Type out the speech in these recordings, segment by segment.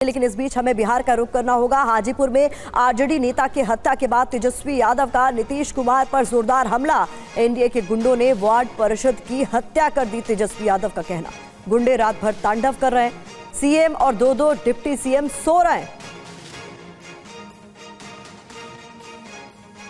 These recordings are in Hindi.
लेकिन इस बीच हमें बिहार का रुख करना होगा। हाजीपुर में आरजेडी नेता की हत्या के बाद तेजस्वी यादव का नीतीश कुमार पर जोरदार हमला। एनडीए के गुंडों ने वार्ड परिषद की हत्या कर दी। तेजस्वी यादव का कहना, गुंडे रात भर तांडव कर रहे हैं, सीएम और दो डिप्टी सीएम सो रहे हैं।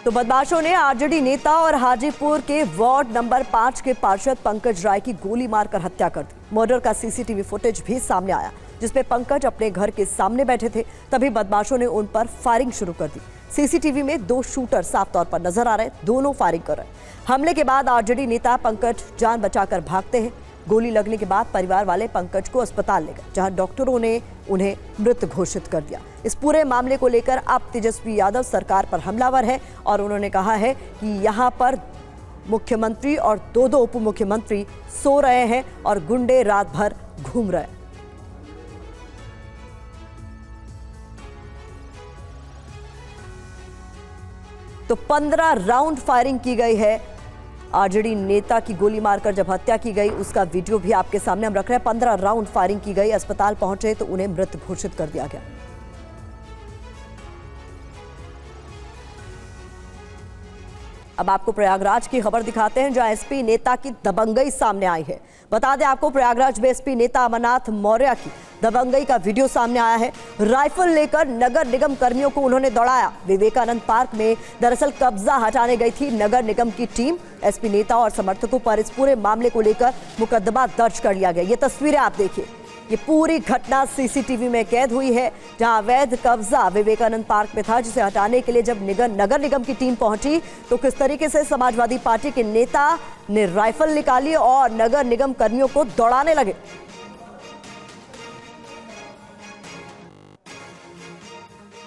तो बदमाशों ने आरजेडी नेता और हाजीपुर के वार्ड नंबर 5 के पार्षद पंकज राय की गोली मारकर हत्या कर दी। मर्डर का सीसीटीवी फुटेज भी सामने आया, जिसमें पंकज अपने घर के सामने बैठे थे। तभी बदमाशों ने उन पर फायरिंग शुरू कर दी। सीसीटीवी में 2 शूटर साफ तौर पर नजर आ रहे हैं, दोनों फायरिंग कर रहे हैं। हमले के बाद आरजेडी नेता पंकज जान बचाकर भागते हैं। गोली लगने के बाद परिवार वाले पंकज को अस्पताल ले गए, जहां डॉक्टरों ने उन्हें मृत घोषित कर दिया। इस पूरे मामले को लेकर अब तेजस्वी यादव सरकार पर हमलावर है और उन्होंने कहा है कि यहां पर मुख्यमंत्री और दो उप मुख्यमंत्री सो रहे हैं और गुंडे रात भर घूम रहे हैं। तो 15 राउंड फायरिंग की गई है। आरजेडी नेता की गोली मारकर जब हत्या की गई, उसका वीडियो भी आपके सामने हम रख रहे हैं। 15 राउंड फायरिंग की गई। अस्पताल पहुंचे तो उन्हें मृत घोषित कर दिया गया। अब आपको प्रयागराज की खबर दिखाते हैं, जहां एसपी नेता की दबंगई सामने आई है। बता दें आपको, प्रयागराज में एसपी नेता अमरनाथ मौर्य की दबंगई का वीडियो सामने आया है। राइफल लेकर नगर निगम कर्मियों को उन्होंने दौड़ाया। विवेकानंद पार्क में दरअसल कब्जा हटाने गई थी नगर निगम की टीम। एसपी नेता और समर्थकों पर इस पूरे मामले को लेकर मुकदमा दर्ज कर लिया गया। ये तस्वीरें आप देखिए, ये पूरी घटना सीसीटीवी में कैद हुई है, जहां अवैध कब्जा विवेकानंद पार्क में था, जिसे हटाने के लिए जब नगर निगम की टीम पहुंची तो किस तरीके से समाजवादी पार्टी के नेता ने राइफल निकाली और नगर निगम कर्मियों को दौड़ाने लगे।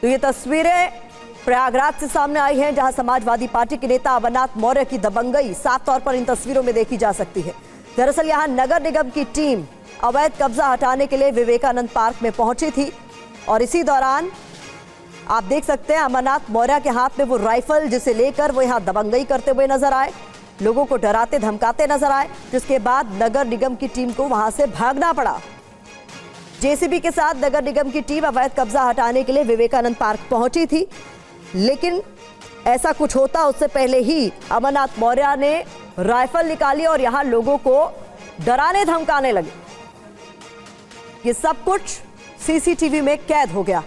तो ये तस्वीरें प्रयागराज से सामने आई हैं, जहां समाजवादी पार्टी के नेता अमरनाथ मौर्य की दबंगई साफ तौर पर इन तस्वीरों में देखी जा सकती है। दरअसल यहां नगर निगम की टीम अवैध कब्जा हटाने के लिए विवेकानंद पार्क में पहुंची थी और इसी दौरान आप देख सकते हैं अमरनाथ मौर्य के हाथ में वो राइफल, जिसे लेकर वो यहां दबंगई करते हुए नजर आए, लोगों को डराते धमकाते नजर आए, जिसके बाद नगर निगम की टीम को वहां से भागना पड़ा। जेसीबी के साथ नगर निगम की टीम अवैध कब्जा हटाने के लिए विवेकानंद पार्क पहुंची थी, लेकिन ऐसा कुछ होता उससे पहले ही अमरनाथ मौर्य ने राइफल निकाली और यहां लोगों को डराने धमकाने लगे। ये सब कुछ सीसीटीवी में कैद हो गया।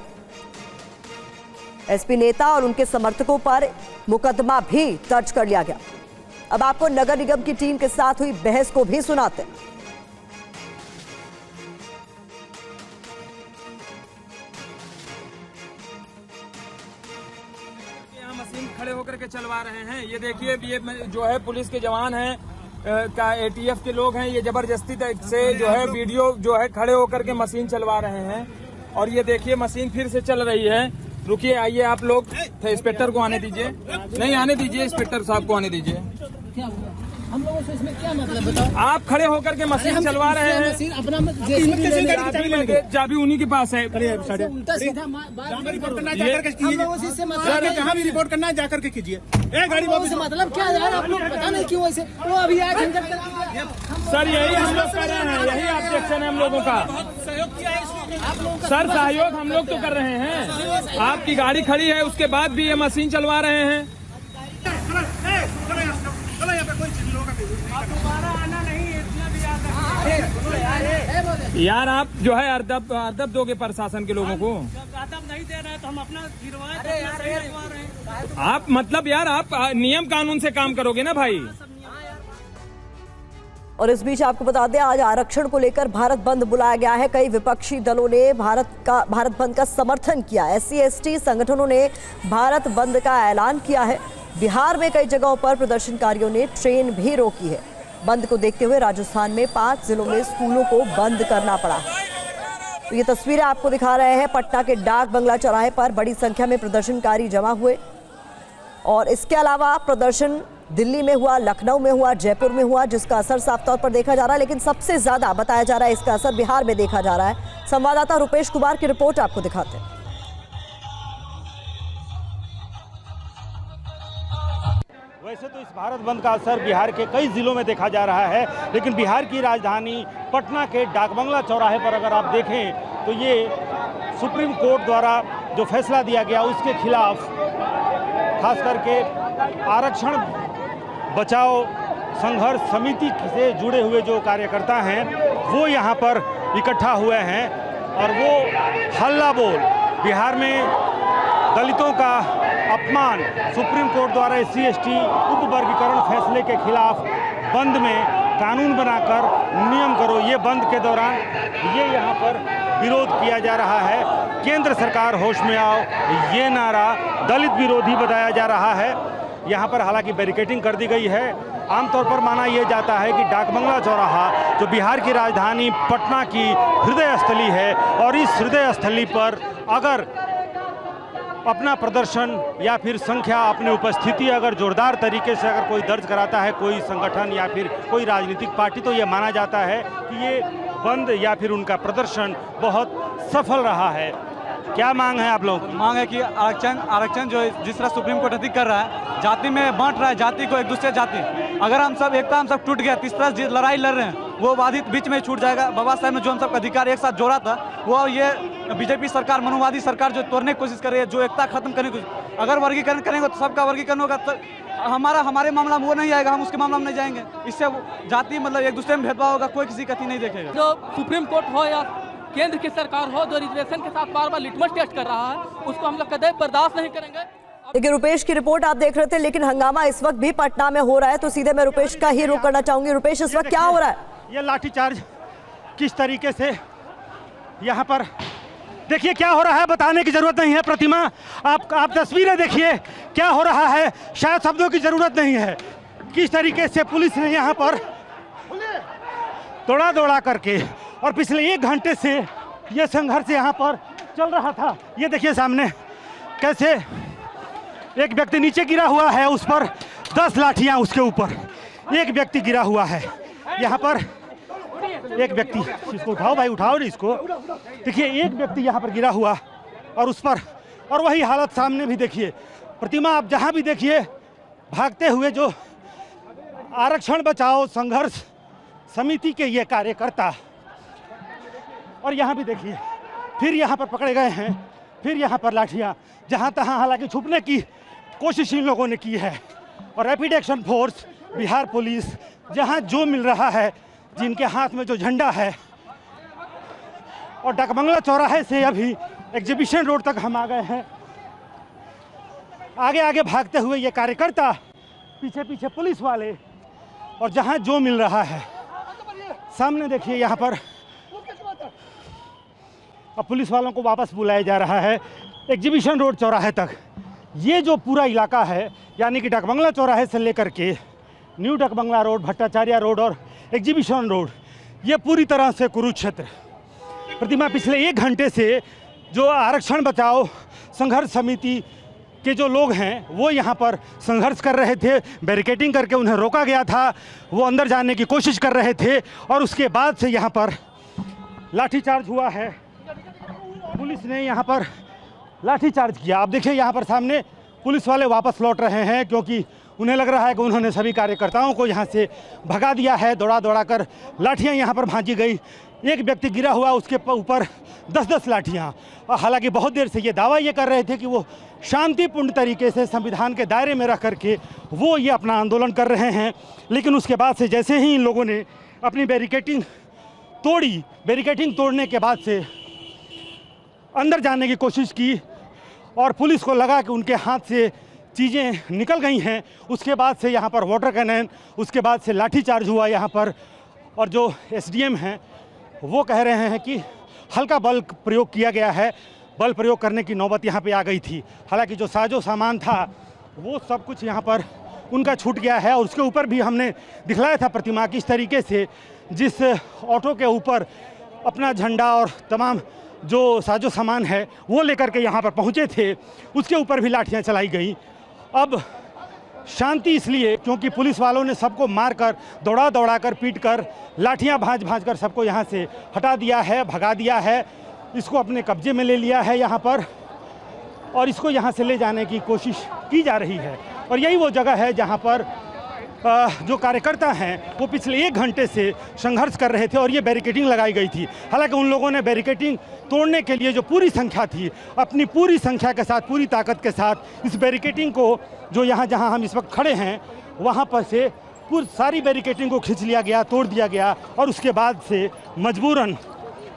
एसपी नेता और उनके समर्थकों पर मुकदमा भी दर्ज कर लिया गया। अब आपको नगर निगम की टीम के साथ हुई बहस को भी सुनाते हैं। मशीन खड़े होकर के चलवा रहे हैं। ये देखिए, ये जो है पुलिस के जवान हैं का एटीएफ के लोग हैं, ये जबरदस्ती से जो है वीडियो जो है खड़े होकर के मशीन चलवा रहे हैं। और ये देखिए मशीन फिर से चल रही है। रुकिए, आइए आप लोग, इंस्पेक्टर को आने दीजिए। नहीं आने दीजिए, इंस्पेक्टर साहब को आने दीजिए। हम लोगों से इसमें क्या मतलब बताओ? आप खड़े होकर के मशीन चलवा रहे हैं। मशीन अपना चाबी उन्हीं के पास है। उल्टा सीधा जहाँ भी रिपोर्ट करना है जाकर के कीजिए। गाड़ी वापस मतलब क्या यार, आप लोग पता नहीं क्यों ऐसे वो अभी आए झंझट सर, यही हम लोग कर रहे हैं, यही ऑब्जेक्शन है हम लोगों का। सर सहयोग हम लोग तो कर रहे हैं। आपकी गाड़ी खड़ी है, उसके बाद भी ये मशीन चलवा रहे हैं। यार आप जो है अदब दोगे प्रशासन के लोगों को? अदब नहीं दे रहे तो हम अपना गिरवाए। आप मतलब यार आप नियम कानून से काम करोगे ना भाई। और इस बीच आपको बता दें, आज आरक्षण को लेकर भारत बंद बुलाया गया है। कई विपक्षी दलों ने भारत बंद का समर्थन किया। SC ST संगठनों ने भारत बंद का ऐलान किया है। बिहार में कई जगहों पर प्रदर्शनकारियों ने ट्रेन भी रोकी है। बंद को देखते हुए राजस्थान में 5 जिलों में स्कूलों को बंद करना पड़ा। तो ये तस्वीरें आपको दिखा रहे हैं। पटना के डाक बंगला चौराहे पर बड़ी संख्या में प्रदर्शनकारी जमा हुए और इसके अलावा प्रदर्शन दिल्ली में हुआ, लखनऊ में हुआ, जयपुर में हुआ, जिसका असर साफ तौर पर देखा जा रहा है। लेकिन सबसे ज्यादा बताया जा रहा है इसका असर बिहार में देखा जा रहा है। संवाददाता रुपेश कुमार की रिपोर्ट आपको दिखाते हैं। वैसे तो इस भारत बंद का असर बिहार के कई जिलों में देखा जा रहा है, लेकिन बिहार की राजधानी पटना के डाकबंगला चौराहे पर अगर आप देखें तो ये सुप्रीम कोर्ट द्वारा जो फैसला दिया गया उसके खिलाफ खास करके आरक्षण बचाओ संघर्ष समिति से जुड़े हुए जो कार्यकर्ता हैं वो यहाँ पर इकट्ठा हुए हैं और वो हल्ला बोल बिहार में दलितों का अपमान सुप्रीम कोर्ट द्वारा SC/ST उपवर्गीकरण फैसले के खिलाफ बंद में कानून बनाकर नियम करो, ये बंद के दौरान ये यहाँ पर विरोध किया जा रहा है। केंद्र सरकार होश में आओ, ये नारा दलित विरोधी बताया जा रहा है। यहाँ पर हालांकि बैरिकेडिंग कर दी गई है। आमतौर पर माना यह जाता है कि डाकबंगला चौराहा जो बिहार की राजधानी पटना की हृदय स्थली है और इस हृदय स्थली पर अगर अपना प्रदर्शन या फिर संख्या अपनी उपस्थिति अगर जोरदार तरीके से अगर कोई दर्ज कराता है कोई संगठन या फिर कोई राजनीतिक पार्टी तो ये माना जाता है कि ये बंद या फिर उनका प्रदर्शन बहुत सफल रहा है। क्या मांग है आप लोगों की? मांग है कि आरक्षण जो जिस तरह सुप्रीम कोर्ट अधिक कर रहा है, जाति में बांट रहा है, जाति को एक दूसरे जाति, अगर हम सब एकता हम सब टूट गया, तीस तरह लड़ाई लड़ रहे हैं वो बाधित बीच में छूट जाएगा। बाबा साहब ने जो हम सबका अधिकार एक साथ जोड़ा था वो ये बीजेपी सरकार मनुवादी सरकार जो तोड़ने की कोशिश कर रही है, जो एकता खत्म करने की, अगर वर्गीकरण करेंगे तो सबका वर्गीकरण होगा तो हमारे मामला में वो नहीं आएगा, हम उसके मामला में नहीं जाएंगे। इससे जाति मतलब एक दूसरे में भेदभाव होगा, कोई किसी का नहीं देखेगा। जो सुप्रीम कोर्ट हो या केंद्र की सरकार हो जो रिजर्वेशन के साथ बार बार लिटमस टेस्ट कर रहा है उसको हम लोग कदम बर्दाश्त नहीं करेंगे। देखिए रुपेश की रिपोर्ट आप देख रहे थे, लेकिन हंगामा इस वक्त भी पटना में हो रहा है तो सीधे मैं रुपेश का ही रुख करना चाहूंगी। रुपेश, इस वक्त क्या हो रहा है? ये लाठीचार्ज किस तरीके से यहाँ पर देखिए क्या हो रहा है, बताने की जरूरत नहीं है। प्रतिमा आप तस्वीरें देखिए क्या हो रहा है, शायद शब्दों की जरूरत नहीं है। किस तरीके से पुलिस ने यहाँ पर दौड़ा करके और पिछले 1 घंटे से ये संघर्ष यहाँ पर चल रहा था। ये देखिए सामने कैसे एक व्यक्ति नीचे गिरा हुआ है, उस पर 10 लाठियाँ उसके ऊपर, एक व्यक्ति गिरा हुआ है यहाँ पर। एक व्यक्ति, इसको उठाओ भाई, उठाओ नहीं इसको। देखिए एक व्यक्ति यहाँ पर गिरा हुआ और उस पर, और वही हालत सामने भी देखिए। प्रतिमा आप जहाँ भी देखिए भागते हुए जो आरक्षण बचाओ संघर्ष समिति के ये कार्यकर्ता, और यहाँ भी देखिए फिर यहाँ पर पकड़े गए हैं, फिर यहाँ पर लाठियाँ जहाँ तहाँ, हालांकि छुपने की कोशिश इन लोगों ने की है। और rapid action force, Bihar police, जहाँ जो मिल रहा है, जिनके हाथ में जो झंडा है, और डाकबंगला चौराहे से अभी एग्जीबिशन रोड तक हम आ गए हैं। आगे आगे भागते हुए ये कार्यकर्ता, पीछे पीछे पुलिस वाले, और जहाँ जो मिल रहा है। सामने देखिए यहाँ पर अब पुलिस वालों को वापस बुलाया जा रहा है एग्जीबिशन रोड चौराहे तक। ये जो पूरा इलाका है यानी कि डाकबंगला चौराहे से लेकर के न्यू डाकबंगला रोड, भट्टाचार्य रोड और एग्जीबिशन रोड, ये पूरी तरह से कुरुक्षेत्र। प्रतिमा पिछले 1 घंटे से जो आरक्षण बचाओ संघर्ष समिति के जो लोग हैं वो यहाँ पर संघर्ष कर रहे थे, बैरिकेडिंग करके उन्हें रोका गया था, वो अंदर जाने की कोशिश कर रहे थे और उसके बाद से यहाँ पर लाठीचार्ज हुआ है। पुलिस ने यहाँ पर लाठीचार्ज किया। आप देखिए यहाँ पर सामने पुलिस वाले वापस लौट रहे हैं क्योंकि उन्हें लग रहा है कि उन्होंने सभी कार्यकर्ताओं को यहाँ से भगा दिया है। दौड़ा कर लाठियाँ यहाँ पर भांजी गई। एक व्यक्ति गिरा हुआ, उसके ऊपर 10-10 लाठियाँ। और हालांकि बहुत देर से ये दावा ये कर रहे थे कि वो शांतिपूर्ण तरीके से संविधान के दायरे में रह करके वो ये अपना आंदोलन कर रहे हैं, लेकिन उसके बाद से जैसे ही इन लोगों ने अपनी बैरिकेडिंग तोड़ी, बैरिकेडिंग तोड़ने के बाद से अंदर जाने की कोशिश की और पुलिस को लगा कि उनके हाथ से चीज़ें निकल गई हैं। उसके बाद से यहाँ पर वाटर कैनन, उसके बाद से लाठीचार्ज हुआ यहाँ पर। और जो SDM हैं वो कह रहे हैं कि हल्का बल प्रयोग किया गया है, बल प्रयोग करने की नौबत यहाँ पे आ गई थी। हालांकि जो साजो सामान था वो सब कुछ यहाँ पर उनका छूट गया है। और उसके ऊपर भी हमने दिखलाया था प्रतिमा किस तरीके से जिस ऑटो के ऊपर अपना झंडा और तमाम जो साजो सामान है वो लेकर के यहाँ पर पहुँचे थे, उसके ऊपर भी लाठियाँ चलाई गई। अब शांति इसलिए क्योंकि पुलिस वालों ने सबको मारकर, दौड़ा कर, पीट कर, लाठियाँ भांज कर सबको यहाँ से हटा दिया है, भगा दिया है। इसको अपने कब्जे में ले लिया है यहाँ पर और इसको यहाँ से ले जाने की कोशिश की जा रही है। और यही वो जगह है जहाँ पर जो कार्यकर्ता हैं वो पिछले 1 घंटे से संघर्ष कर रहे थे और ये बैरिकेडिंग लगाई गई थी। हालांकि उन लोगों ने बैरिकेडिंग तोड़ने के लिए जो पूरी संख्या थी, अपनी पूरी संख्या के साथ, पूरी ताकत के साथ इस बैरिकेडिंग को, जो यहाँ जहाँ हम इस वक्त खड़े हैं वहाँ पर से पूरी सारी बैरिकेडिंग को खींच लिया गया, तोड़ दिया गया। और उसके बाद से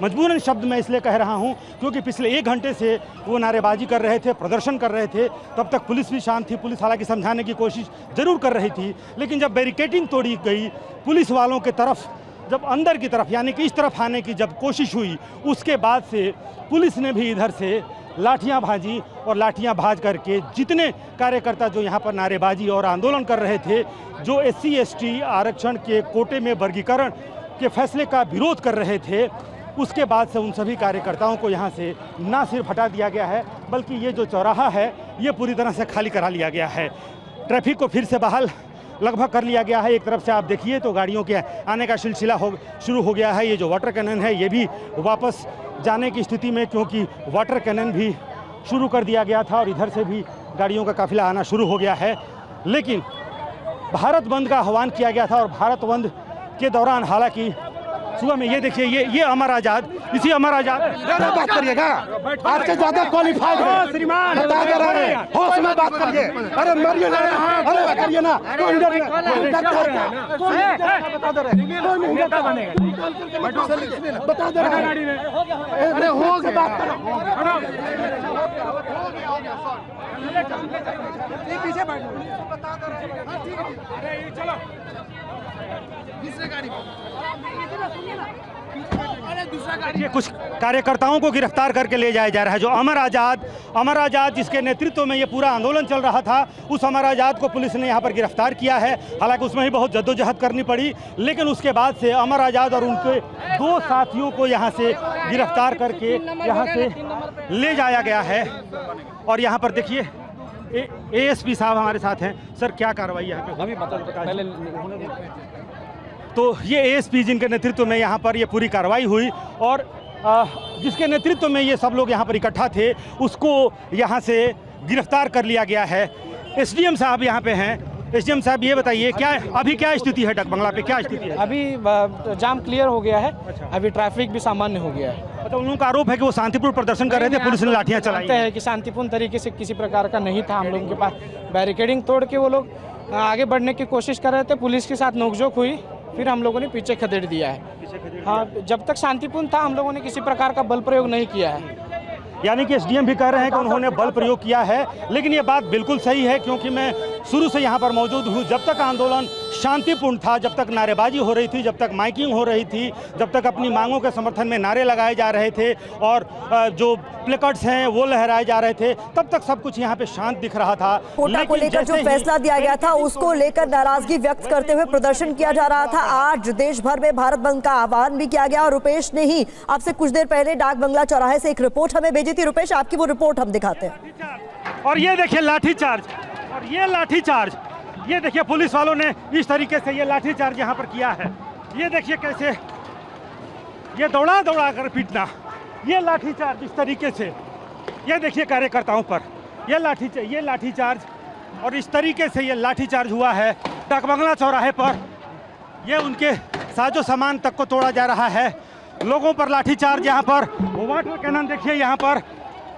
मजबूरन शब्द मैं इसलिए कह रहा हूं क्योंकि पिछले 1 घंटे से वो नारेबाजी कर रहे थे, प्रदर्शन कर रहे थे। तब तक पुलिस भी शांत थी, पुलिस हालांकि समझाने की कोशिश ज़रूर कर रही थी, लेकिन जब बैरिकेडिंग तोड़ी गई, पुलिस वालों के तरफ जब अंदर की तरफ यानी कि इस तरफ आने की जब कोशिश हुई, उसके बाद से पुलिस ने भी इधर से लाठियां भाजी और लाठियां भाज करके जितने कार्यकर्ता जो यहाँ पर नारेबाजी और आंदोलन कर रहे थे, जो SC ST आरक्षण के कोटे में वर्गीकरण के फैसले का विरोध कर रहे थे, उसके बाद से उन सभी कार्यकर्ताओं को यहाँ से ना सिर्फ हटा दिया गया है, बल्कि ये जो चौराहा है ये पूरी तरह से खाली करा लिया गया है। ट्रैफिक को फिर से बहाल लगभग कर लिया गया है। एक तरफ से आप देखिए तो गाड़ियों के आने का सिलसिला शुरू हो गया है। ये जो वाटर कैनन है ये भी वापस जाने की स्थिति में, क्योंकि वाटर कैनन भी शुरू कर दिया गया था और इधर से भी गाड़ियों का काफिला आना शुरू हो गया है। लेकिन भारत बंद का आह्वान किया गया था और भारत बंद के दौरान हालांकि सुबह में ये देखिए ये अमर आज़ाद, इसी अमर आज़ाद बात करिएगा, आपसे ज्यादा क्वालिफाइड है श्रीमान, बता दे रहे हैं, होश में बात करिए। अरे मरिए ना, अरे करिए ना, कौन डर बता दे रहे, बता दे रहे, अरे होश में बात करो, पीछे बैठ बता दे रहे, चलो दूसरे गाड़ी ये कुछ कार्यकर्ताओं को गिरफ्तार करके ले जाया जा रहा है। जो अमर आज़ाद जिसके नेतृत्व में ये पूरा आंदोलन चल रहा था, उस अमर आज़ाद को पुलिस ने यहाँ पर गिरफ्तार किया है। हालांकि उसमें ही बहुत जद्दोजहद करनी पड़ी, लेकिन उसके बाद से अमर आज़ाद और उनके 2 साथियों को यहाँ से गिरफ्तार करके यहाँ से ले जाया गया है। और यहाँ पर देखिए ASP साहब हमारे साथ हैं। सर, क्या कार्रवाई यहाँ पे अभी बता। तो ये ASP जिनके नेतृत्व में यहाँ पर ये पूरी कार्रवाई हुई और जिसके नेतृत्व में ये सब लोग यहाँ पर इकट्ठा थे, उसको यहाँ से गिरफ्तार कर लिया गया है। SDM साहब यहाँ पे हैं। SDM साहब, ये बताइए अभी क्या स्थिति है डकबंगला पे, क्या स्थिति है? अभी जाम क्लियर हो गया है। अच्छा। अभी ट्रैफिक भी सामान्य हो गया है। तो उन लोगों का आरोप है कि वो शांतिपूर्ण प्रदर्शन कर रहे थे, पुलिस ने लाठियाँ चलाई है कि शांतिपूर्ण तरीके से किसी प्रकार का नहीं था। हम लोगों के पास बैरिकेडिंग तोड़ के वो लोग आगे बढ़ने की कोशिश कर रहे थे, पुलिस के साथ नोकझोंक हुई, फिर हम लोगों ने पीछे खदेड़ दिया है। हाँ, जब तक शांतिपूर्ण था हम लोगों ने किसी प्रकार का बल प्रयोग नहीं किया है। यानी कि SDM भी कह रहे हैं कि उन्होंने बल प्रयोग किया है, लेकिन ये बात बिल्कुल सही है क्योंकि मैं शुरू से यहाँ पर मौजूद हूँ। जब तक आंदोलन शांतिपूर्ण था, जब तक नारेबाजी हो रही थी, जब तक माइकिंग हो रही थी, जब तक अपनी मांगों के समर्थन में नारे लगाए जा रहे थे और जो प्लेकार्ड्स हैं वो लहराए जा रहे थे, तब तक सब कुछ यहाँ पे शांत दिख रहा था। कोटा को लेकर जो फैसला दिया गया था उसको लेकर नाराजगी व्यक्त करते हुए प्रदर्शन किया जा रहा था। आज देश भर में भारत बंद का आह्वान भी किया गया और रुपेश ने ही आपसे कुछ देर पहले डाक बंगला चौराहे से एक रिपोर्ट हमें भेजी थी। रुपेश, आपकी वो रिपोर्ट हम दिखाते हैं। और ये देखिए लाठीचार्ज, और ये लाठीचार्ज, ये देखिए पुलिस वालों ने इस तरीके से ये लाठीचार्ज यहाँ पर किया है। ये देखिए कैसे ये दौड़ा कर पीटना, ये लाठीचार्ज इस तरीके से, ये देखिए कार्यकर्ताओं पर ये लाठीचार्ज और इस तरीके से ये लाठीचार्ज हुआ है डाकबंगला चौराहे पर। ये उनके साजो सामान तक को तोड़ा जा रहा है, लोगों पर लाठीचार्ज। यहाँ पर वाटर कैनन देखिए, यहाँ पर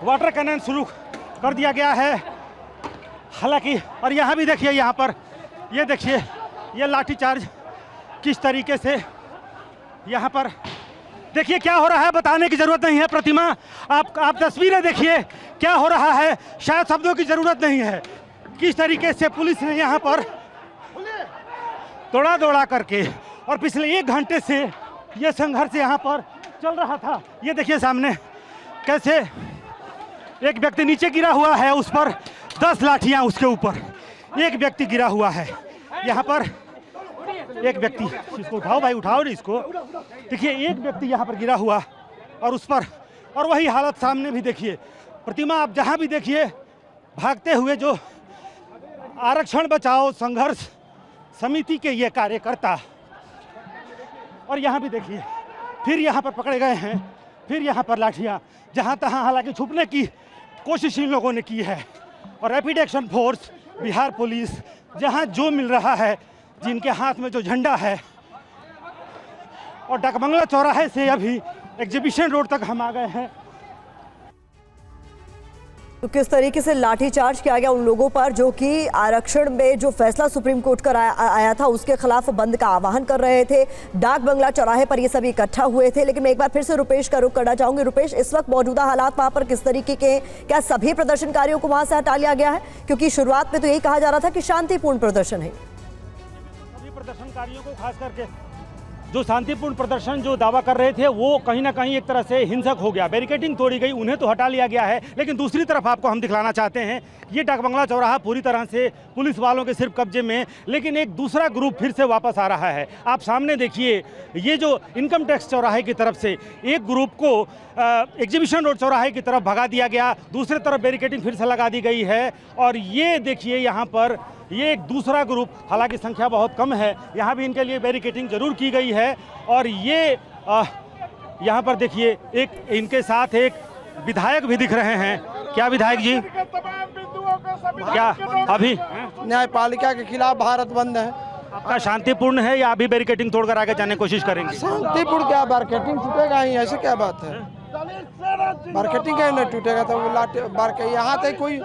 वाटर कैनन शुरू कर दिया गया है हालांकि। और यहाँ भी देखिए, यहाँ पर ये देखिए ये लाठीचार्ज किस तरीके से यहाँ पर देखिए क्या हो रहा है, बताने की जरूरत नहीं है। प्रतिमा, आप तस्वीरें देखिए क्या हो रहा है, शायद शब्दों की जरूरत नहीं है। किस तरीके से पुलिस ने यहाँ पर दौड़ा करके, और पिछले 1 घंटे से ये संघर्ष यहाँ पर चल रहा था। ये देखिए सामने कैसे एक व्यक्ति नीचे गिरा हुआ है, उस पर 10 लाठियाँ उसके ऊपर, एक व्यक्ति गिरा हुआ है यहाँ पर। एक व्यक्ति, इसको उठाओ भाई, उठाओ नहीं इसको। देखिए एक व्यक्ति यहाँ पर गिरा हुआ और उस पर, और वही हालत सामने भी देखिए। प्रतिमा, आप जहाँ भी देखिए भागते हुए जो आरक्षण बचाओ संघर्ष समिति के ये कार्यकर्ता, और यहाँ भी देखिए फिर यहाँ पर पकड़े गए हैं, फिर यहाँ पर लाठियाँ जहाँ तहाँ, हालांकि छुपने की कोशिश इन लोगों ने की है। और rapid action force, Bihar police, जहाँ जो मिल रहा है जिनके हाथ में जो झंडा है, और डकबंगला चौराहे से अभी एग्जीबिशन रोड तक हम आ गए हैं। तो किस तरीके से लाठीचार्ज किया गया उन लोगों पर जो कि आरक्षण में जो फैसला सुप्रीम कोर्ट का आया था उसके खिलाफ बंद का आह्वान कर रहे थे। डाक बंगला चौराहे पर ये सभी इकट्ठा हुए थे। लेकिन मैं एक बार फिर से रुपेश का रुख करना चाहूंगी। रुपेश, इस वक्त मौजूदा हालात वहां पर किस तरीके के, क्या सभी प्रदर्शनकारियों को वहां से हटा लिया गया है? क्योंकि शुरुआत में तो यही कहा जा रहा था कि शांतिपूर्ण प्रदर्शन है। सभी प्रदर्शनकारियों को, खास करके जो शांतिपूर्ण प्रदर्शन जो दावा कर रहे थे, वो कहीं ना कहीं एक तरह से हिंसक हो गया। बैरिकेडिंग तोड़ी गई, उन्हें तो हटा लिया गया है। लेकिन दूसरी तरफ आपको हम दिखलाना चाहते हैं, ये डाकबंगला चौराहा पूरी तरह से पुलिस वालों के सिर्फ कब्जे में, लेकिन एक दूसरा ग्रुप फिर से वापस आ रहा है। आप सामने देखिए, ये जो इनकम टैक्स चौराहे की तरफ से एक ग्रुप को एग्जीबिशन रोड चौराहे की तरफ भगा दिया गया, दूसरी तरफ बैरिकेडिंग फिर से लगा दी गई है। और ये देखिए यहाँ पर ये एक दूसरा ग्रुप, हालांकि संख्या बहुत कम है, यहाँ भी इनके लिए बैरिकेडिंग जरूर की गई है। और ये यहाँ पर देखिए, एक इनके साथ एक विधायक भी दिख रहे हैं। क्या विधायक जी, क्या अभी न्यायपालिका के खिलाफ भारत बंद है? आपका शांतिपूर्ण है या अभी बैरिकेडिंग तोड़कर आगे जाने की कोशिश करेंगे? शांतिपूर्ण क्या, मार्केटिंग टूटेगा ही, ऐसे क्या बात है? मार्केटिंग का नहीं टूटेगा तो यहाँ तक कोई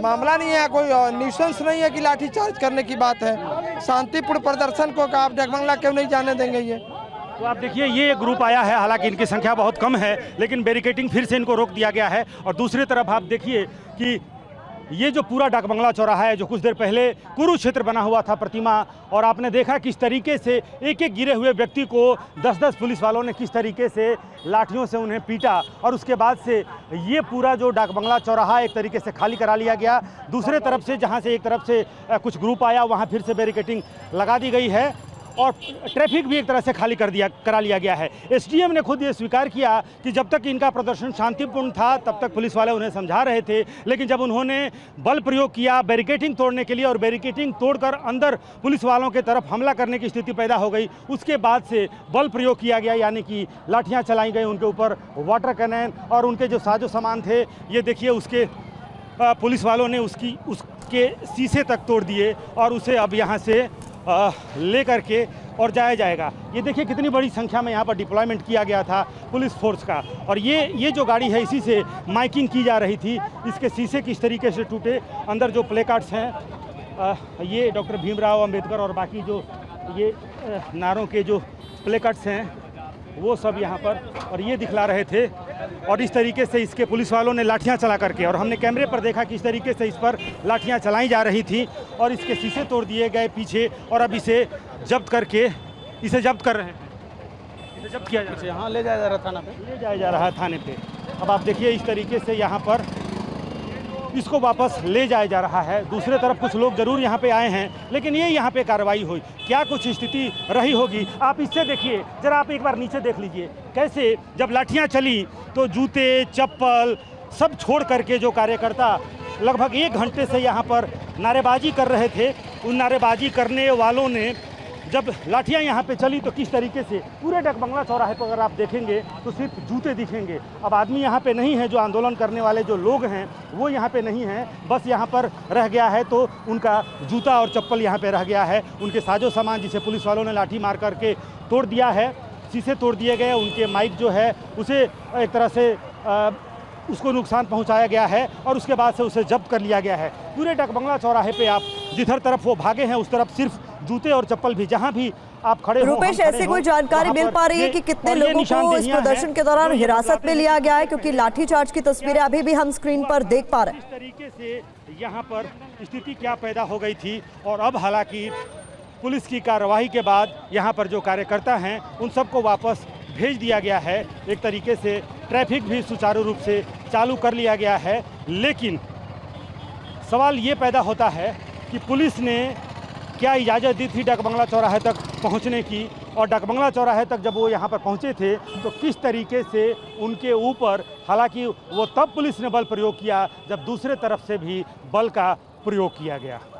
मामला नहीं है, कोई न्यूसेंस नहीं है कि लाठी चार्ज करने की बात है। शांतिपूर्ण प्रदर्शन को आप डकबंगला क्यों नहीं जाने देंगे? ये तो आप देखिए, ये एक ग्रुप आया है, हालांकि इनकी संख्या बहुत कम है, लेकिन बैरिकेडिंग फिर से इनको रोक दिया गया है। और दूसरी तरफ आप देखिए कि ये जो पूरा डाकबंगला चौराहा है, जो कुछ देर पहले कुरुक्षेत्र बना हुआ था प्रतिमा, और आपने देखा किस तरीके से एक एक गिरे हुए व्यक्ति को 10-10 पुलिस वालों ने किस तरीके से लाठियों से उन्हें पीटा, और उसके बाद से ये पूरा जो डाकबंगला चौराहा एक तरीके से खाली करा लिया गया। दूसरे तरफ से, जहाँ से एक तरफ से कुछ ग्रुप आया, वहाँ फिर से बैरिकेडिंग लगा दी गई है और ट्रैफिक भी एक तरह से खाली करा लिया गया है। एसडीएम ने खुद ये स्वीकार किया कि जब तक इनका प्रदर्शन शांतिपूर्ण था तब तक पुलिस वाले उन्हें समझा रहे थे, लेकिन जब उन्होंने बल प्रयोग किया बैरिकेडिंग तोड़ने के लिए और बैरिकेडिंग तोड़कर अंदर पुलिस वालों की तरफ हमला करने की स्थिति पैदा हो गई, उसके बाद से बल प्रयोग किया गया, यानी कि लाठियाँ चलाई गई उनके ऊपर, वाटर कैनन, और उनके जो साजो सामान थे, ये देखिए उसके पुलिस वालों ने उसके शीशे तक तोड़ दिए और उसे अब यहाँ से ले करके और जाया जाएगा। ये देखिए कितनी बड़ी संख्या में यहाँ पर डिप्लॉयमेंट किया गया था पुलिस फोर्स का। और ये जो गाड़ी है, इसी से माइकिंग की जा रही थी। इसके शीशे किस तरीके से टूटे, अंदर जो प्ले कार्ड्स हैं, ये डॉक्टर भीमराव अंबेडकर और बाकी जो ये नारों के जो प्ले कार्ड्स हैं, वो सब यहाँ पर, और ये दिखला रहे थे। और इस तरीके से इसके पुलिस वालों ने लाठियाँ चला करके, और हमने कैमरे पर देखा कि इस तरीके से इस पर लाठियाँ चलाई जा रही थी और इसके शीशे तोड़ दिए गए पीछे, और अब इसे जब्त करके इसे जब्त कर रहे हैं, इसे जब्त किया जा रहा है। यहाँ ले जाया जा रहा थाना पे, ले जाया जा रहा है थाने पे। अब आप देखिए इस तरीके से यहाँ पर इसको वापस ले जाया जा रहा है। दूसरे तरफ कुछ लोग जरूर यहाँ पे आए हैं, लेकिन ये यहाँ पे कार्रवाई हुई, क्या कुछ स्थिति रही होगी आप इससे देखिए जरा। आप एक बार नीचे देख लीजिए कैसे जब लाठियाँ चली तो जूते चप्पल सब छोड़ करके जो कार्यकर्ता लगभग 1 घंटे से यहाँ पर नारेबाजी कर रहे थे, उन नारेबाजी करने वालों ने जब लाठियाँ यहाँ पे चली तो किस तरीके से पूरे डकबंगला चौराहे पर अगर आप देखेंगे तो सिर्फ जूते दिखेंगे। अब आदमी यहाँ पे नहीं है, जो आंदोलन करने वाले जो लोग हैं वो यहाँ पे नहीं हैं, बस यहाँ पर रह गया है तो उनका जूता और चप्पल यहाँ पे रह गया है। उनके साजो सामान जिसे पुलिस वालों ने लाठी मार करके तोड़ दिया है, शीशे तोड़ दिए गए, उनके माइक जो है उसे एक तरह से उसको नुकसान पहुंचाया गया है और उसके बाद से उसे जब्त कर लिया गया है। पूरे डकबंगला चौराहे पे आप जिधर तरफ वो भागे हैं उस तरफ सिर्फ जूते और चप्पल भी, जहां भी आप खड़े हो। रुपेश, ऐसी कोई जानकारी मिल पा रही है कि कितने लोगों को इस प्रदर्शन के दौरान हिरासत में लिया गया है? क्योंकि लाठीचार्ज की तस्वीरें अभी भी हम स्क्रीन पर देख पा रहे हैं। इस तरीके से यहाँ पर स्थिति क्या पैदा हो गई थी, और अब हालांकि पुलिस की कार्रवाई के बाद यहाँ पर जो कार्यकर्ता हैं उन सबको वापस भेज दिया गया है। एक तरीके से ट्रैफिक भी सुचारू रूप से चालू कर लिया गया है। लेकिन सवाल ये पैदा होता है कि पुलिस ने क्या इजाज़त दी थी डकबंगला चौराहे तक पहुंचने की, और डकबंगला चौराहे तक जब वो यहाँ पर पहुँचे थे तो किस तरीके से उनके ऊपर, हालांकि वो तब पुलिस ने बल प्रयोग किया जब दूसरे तरफ से भी बल का प्रयोग किया गया।